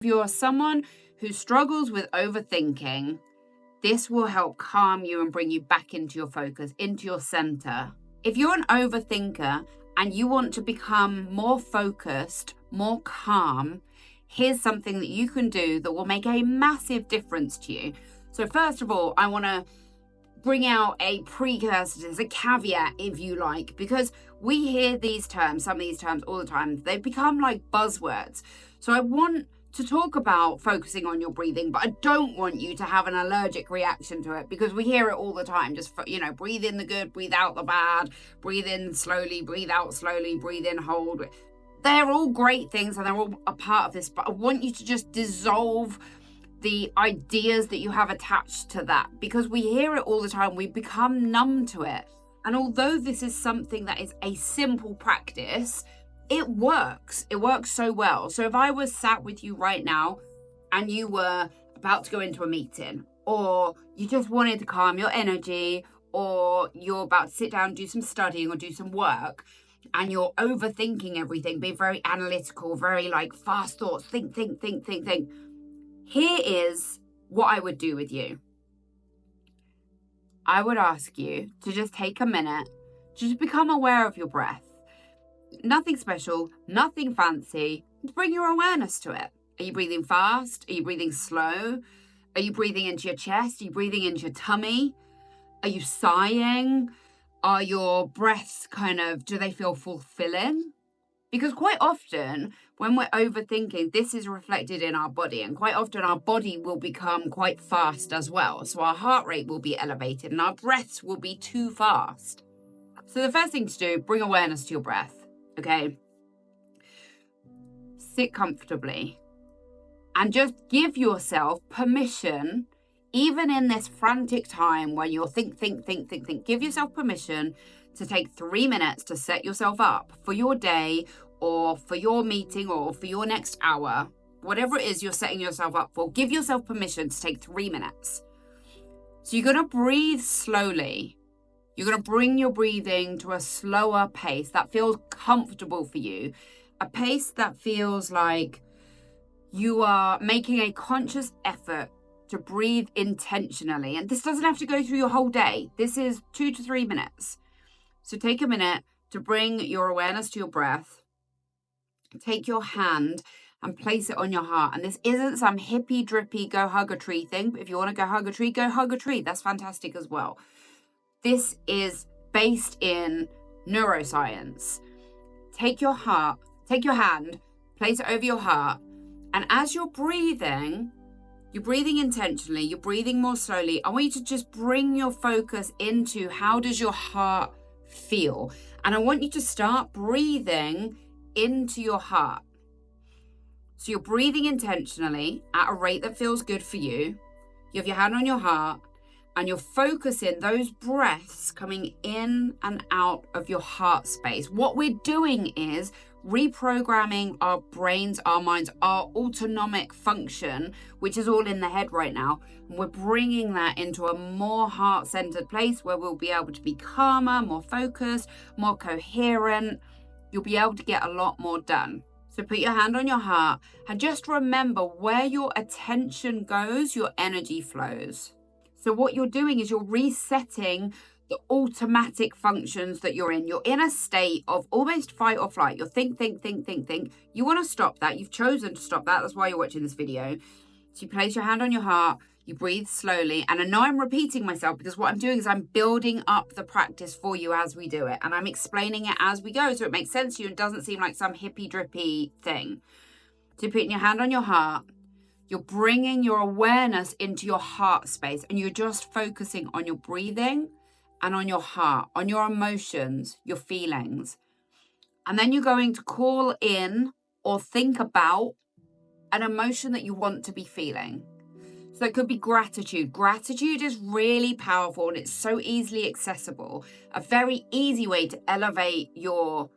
If you're someone who struggles with overthinking, this will help calm you and bring you back into your focus, into your center. If you're an overthinker and you want to become more focused, more calm, here's something that you can do that will make a massive difference to you. So first of all, I want to bring out a precursor, as a caveat, if you like, because we hear these terms, some of these terms all the time. They've become like buzzwords. So I want to talk about focusing on your breathing, but I don't want you to have an allergic reaction to it, because we hear it all the time. Just, breathe in the good, breathe out the bad, breathe in slowly, breathe out slowly, breathe in, hold. They're all great things and they're all a part of this, but I want you to just dissolve the ideas that you have attached to that, because we hear it all the time. We become numb to it. And although this is something that is a simple practice, it works. It works so well. So if I was sat with you right now and you were about to go into a meeting, or you just wanted to calm your energy, or you're about to sit down and do some studying or do some work, and you're overthinking everything, being very analytical, very like fast thoughts, think. Here is what I would do with you. I would ask you to just take a minute, just become aware of your breath. Nothing special, nothing fancy. Bring your awareness to it. Are you breathing fast? Are you breathing slow? Are you breathing into your chest? Are you breathing into your tummy? Are you sighing? Are your breaths do they feel fulfilling? Because quite often when we're overthinking, this is reflected in our body, and quite often our body will become quite fast as well. So our heart rate will be elevated and our breaths will be too fast. So the first thing to do, bring awareness to your breath. Okay, sit comfortably and just give yourself permission, even in this frantic time when you're think, give yourself permission to take 3 minutes to set yourself up for your day or for your meeting or for your next hour, whatever it is you're setting yourself up for. Give yourself permission to take 3 minutes. So you're going to breathe slowly. You're going to bring your breathing to a slower pace that feels comfortable for you, a pace that feels like you are making a conscious effort to breathe intentionally. And this doesn't have to go through your whole day. This is 2 to 3 minutes. So take a minute to bring your awareness to your breath. Take your hand and place it on your heart. And this isn't some hippy drippy go hug a tree thing. But if you want to go hug a tree, go hug a tree. That's fantastic as well. This is based in neuroscience. Take your hand, place it over your heart. And as you're breathing intentionally, you're breathing more slowly. I want you to just bring your focus into how does your heart feel? And I want you to start breathing into your heart. So you're breathing intentionally at a rate that feels good for you. You have your hand on your heart and you're focusing those breaths coming in and out of your heart space. What we're doing is reprogramming our brains, our minds, our autonomic function, which is all in the head right now. And we're bringing that into a more heart-centered place where we'll be able to be calmer, more focused, more coherent. You'll be able to get a lot more done. So put your hand on your heart and just remember, where your attention goes, your energy flows. So what you're doing is you're resetting the automatic functions that you're in. You're in a state of almost fight or flight. You're think. You want to stop that. You've chosen to stop that. That's why you're watching this video. So you place your hand on your heart, you breathe slowly. And I know I'm repeating myself because what I'm doing is I'm building up the practice for you as we do it. And I'm explaining it as we go so it makes sense to you and doesn't seem like some hippy drippy thing. So you're putting your hand on your heart. You're bringing your awareness into your heart space and you're just focusing on your breathing and on your heart, on your emotions, your feelings. And then you're going to call in or think about an emotion that you want to be feeling. So it could be gratitude. Gratitude is really powerful and it's so easily accessible. A very easy way to elevate your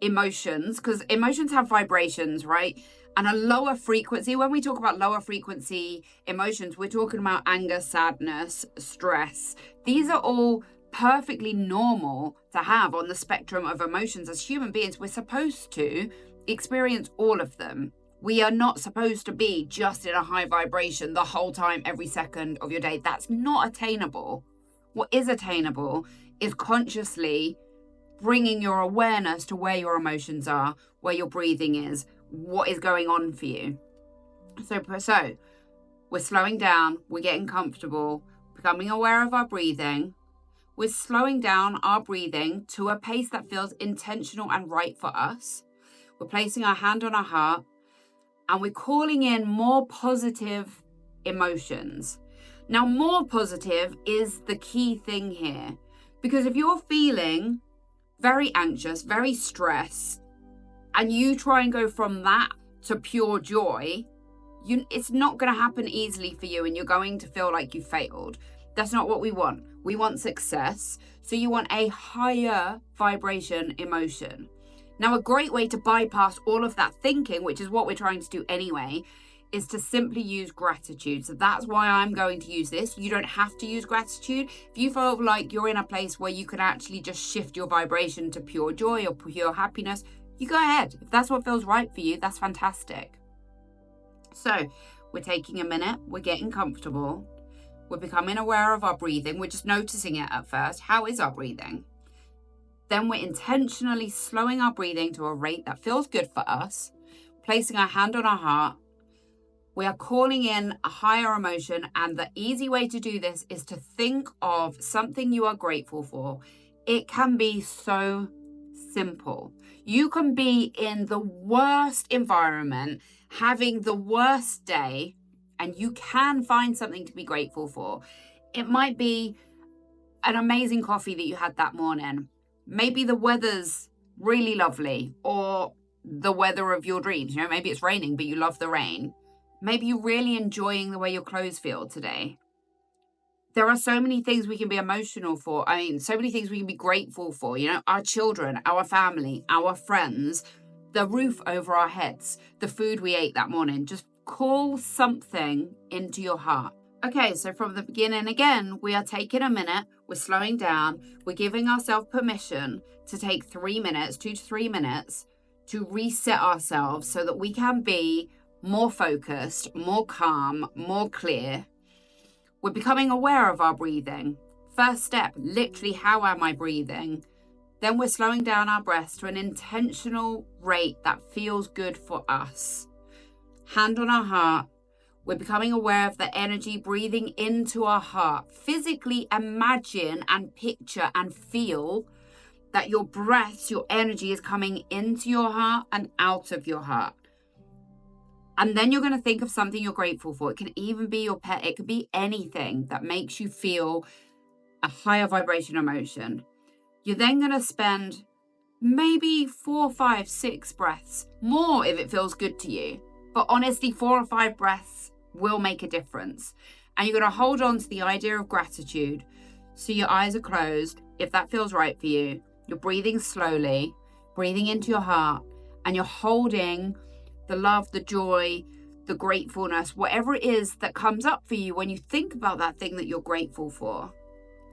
emotions, because emotions have vibrations, right? And a lower frequency, when we talk about lower frequency emotions, we're talking about anger, sadness, stress. These are all perfectly normal to have on the spectrum of emotions. As human beings, we're supposed to experience all of them. We are not supposed to be just in a high vibration the whole time, every second of your day. That's not attainable. What is attainable is consciously bringing your awareness to where your emotions are, where your breathing is, what is going on for you. So we're slowing down, we're getting comfortable, becoming aware of our breathing. We're slowing down our breathing to a pace that feels intentional and right for us. We're placing our hand on our heart, and we're calling in more positive emotions. Now, more positive is the key thing here, because if you're feeling very anxious, very stressed, and you try and go from that to pure joy, it's not going to happen easily for you, and you're going to feel like you failed. That's not what we want. We want success. So you want a higher vibration emotion. Now, a great way to bypass all of that thinking, which is what we're trying to do anyway, is to simply use gratitude. So that's why I'm going to use this. You don't have to use gratitude. If you feel like you're in a place where you can actually just shift your vibration to pure joy or pure happiness, you go ahead. If that's what feels right for you, that's fantastic. So we're taking a minute, we're getting comfortable, we're becoming aware of our breathing, we're just noticing it at first. How is our breathing? Then we're intentionally slowing our breathing to a rate that feels good for us, placing our hand on our heart. We are calling in a higher emotion, and the easy way to do this is to think of something you are grateful for. It can be so simple. You can be in the worst environment, having the worst day, and you can find something to be grateful for. It might be an amazing coffee that you had that morning. Maybe the weather's really lovely, or the weather of your dreams. Maybe it's raining, but you love the rain. Maybe you're really enjoying the way your clothes feel today. There are so many things we can be emotional for. So many things we can be grateful for. Our children, our family, our friends, the roof over our heads, the food we ate that morning. Just call something into your heart. Okay, so from the beginning again, we are taking a minute, we're slowing down, we're giving ourselves permission to take 3 minutes, 2 to 3 minutes, to reset ourselves so that we can be more focused, more calm, more clear. We're becoming aware of our breathing. First step, literally, how am I breathing? Then we're slowing down our breaths to an intentional rate that feels good for us. Hand on our heart. We're becoming aware of the energy breathing into our heart. Physically imagine and picture and feel that your breaths, your energy is coming into your heart and out of your heart. And then you're going to think of something you're grateful for. It can even be your pet. It could be anything that makes you feel a higher vibration emotion. You're then going to spend maybe 4, 5, 6 breaths, more if it feels good to you. But honestly, 4 or 5 breaths will make a difference. And you're going to hold on to the idea of gratitude. So your eyes are closed. If that feels right for you, you're breathing slowly, breathing into your heart, and you're holding the love, the joy, the gratefulness, whatever it is that comes up for you when you think about that thing that you're grateful for.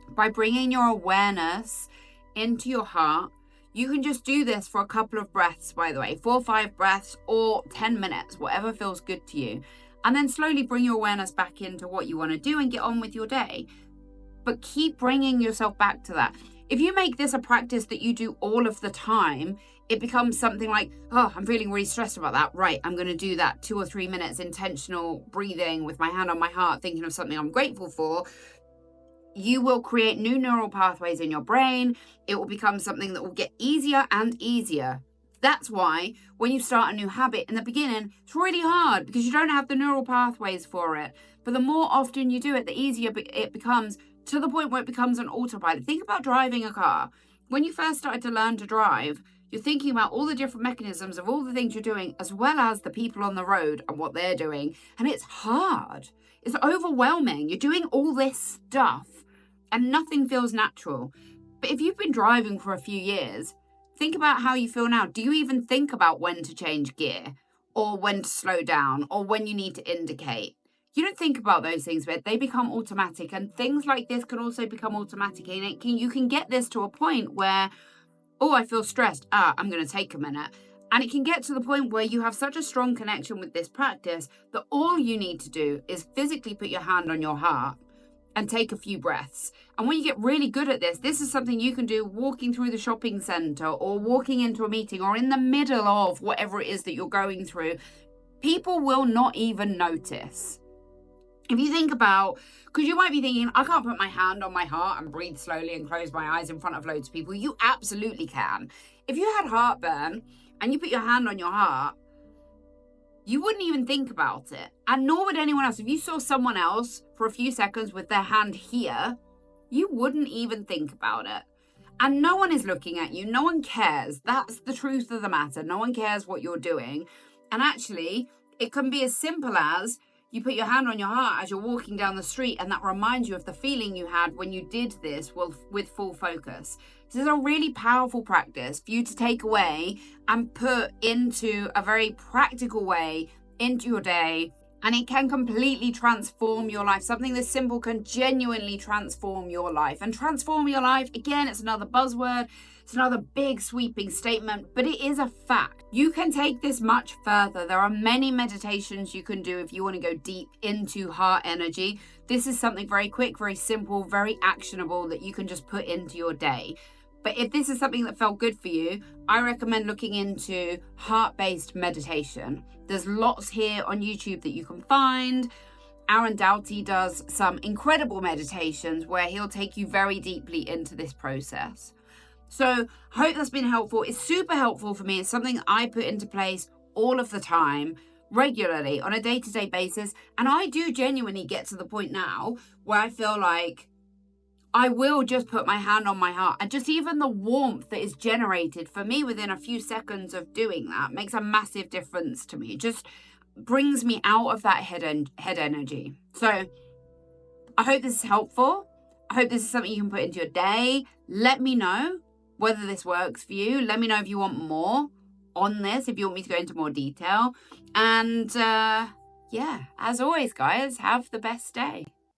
By bringing your awareness into your heart, you can just do this for a couple of breaths, by the way, 4 or 5 breaths or 10 minutes, whatever feels good to you. And then slowly bring your awareness back into what you want to do and get on with your day. But keep bringing yourself back to that. If you make this a practice that you do all of the time, it becomes something like, oh, I'm feeling really stressed about that. Right, I'm going to do that 2 or 3 minutes intentional breathing with my hand on my heart, thinking of something I'm grateful for. You will create new neural pathways in your brain. It will become something that will get easier and easier. That's why when you start a new habit in the beginning, it's really hard because you don't have the neural pathways for it. But the more often you do it, the easier it becomes, to the point where it becomes an autopilot. Think about driving a car. When you first started to learn to drive, you're thinking about all the different mechanisms of all the things you're doing, as well as the people on the road and what they're doing. And it's hard. It's overwhelming. You're doing all this stuff and nothing feels natural. But if you've been driving for a few years, think about how you feel now. Do you even think about when to change gear or when to slow down or when you need to indicate? You don't think about those things, but they become automatic. And things like this can also become automatic. And you can get this to a point where, oh, I feel stressed. I'm going to take a minute. And it can get to the point where you have such a strong connection with this practice that all you need to do is physically put your hand on your heart and take a few breaths. And when you get really good at this is something you can do walking through the shopping center or walking into a meeting or in the middle of whatever it is that you're going through. People will not even notice. If you think about, because you might be thinking, I can't put my hand on my heart and breathe slowly and close my eyes in front of loads of people. You absolutely can. If you had heartburn and you put your hand on your heart, you wouldn't even think about it. And nor would anyone else. If you saw someone else for a few seconds with their hand here, you wouldn't even think about it. And no one is looking at you. No one cares. That's the truth of the matter. No one cares what you're doing. And actually, it can be as simple as you put your hand on your heart as you're walking down the street, and that reminds you of the feeling you had when you did this with full focus. This is a really powerful practice for you to take away and put into a very practical way into your day, and it can completely transform your life. Something this simple can genuinely transform your life. And transform your life, again, it's another buzzword. It's another big sweeping statement, but it is a fact. You can take this much further. There are many meditations you can do if you want to go deep into heart energy. This is something very quick, very simple, very actionable that you can just put into your day. But if this is something that felt good for you, I recommend looking into heart-based meditation. There's lots here on YouTube that you can find. Aaron Doughty does some incredible meditations where he'll take you very deeply into this process. So I hope that's been helpful. It's super helpful for me. It's something I put into place all of the time, regularly, on a day-to-day basis. And I do genuinely get to the point now where I feel like I will just put my hand on my heart, and just even the warmth that is generated for me within a few seconds of doing that makes a massive difference to me. It just brings me out of that head energy. So I hope this is helpful. I hope this is something you can put into your day. Let me know whether this works for you. Let me know if you want more on this, if you want me to go into more detail. And yeah, as always, guys, have the best day.